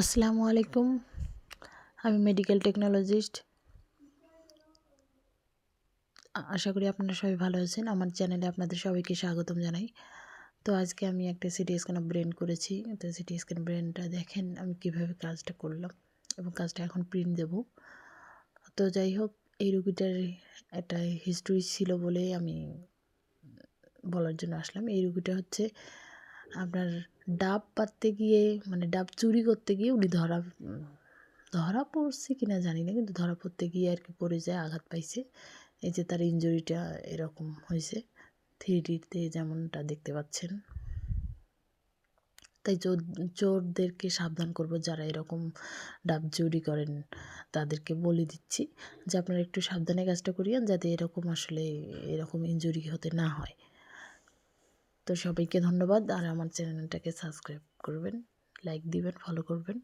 আসসালামু আলাইকুম। আমি মেডিকেল টেকনোলজিস্ট। আশা করি আপনারা সবাই ভালো আছেন। আমার চ্যানেলে আপনাদের সবাইকে স্বাগতম জানাই। তো আজকে আমি একটা সিটি স্ক্যান অফ ব্রেন করেছি। তো সিটি স্ক্যান ব্রেনটা দেখেন আমি কিভাবে কাজটা করলাম এবং কাজটা এখন প্রিন্ট দেব। তো যাই হোক, এই রোগীটার একটা হিস্ট্রি ছিল বলেই আমি বলার জন্য আসলাম। এই রোগীটা হচ্ছে আপনার ডাব পাড়তে গিয়ে, মানে ডাব চুরি করতে গিয়ে উনি ধরা পড়ছে কিনা জানি না, কিন্তু ধরা পড়তে গিয়ে আর কি পড়ে যায়, আঘাত পাইছে। এই যে তার ইনজুরিটা এরকম হয়েছে, 3Dতে যেমনটা দেখতে পাচ্ছেন। তাই চোরদেরকে সাবধান করব, যারা এরকম ডাব চুরি করেন তাদেরকে বলে দিচ্ছি যে আপনারা একটু সাবধানে কাজটা করিয়েন, যাতে এরকম আসলে এরকম ইনজুরি হতে না হয়। তো সবাইকে ধন্যবাদ, আর আমার চ্যানেলটাকে সাবস্ক্রাইব করবেন, লাইক দিবেন, ফলো করবেন।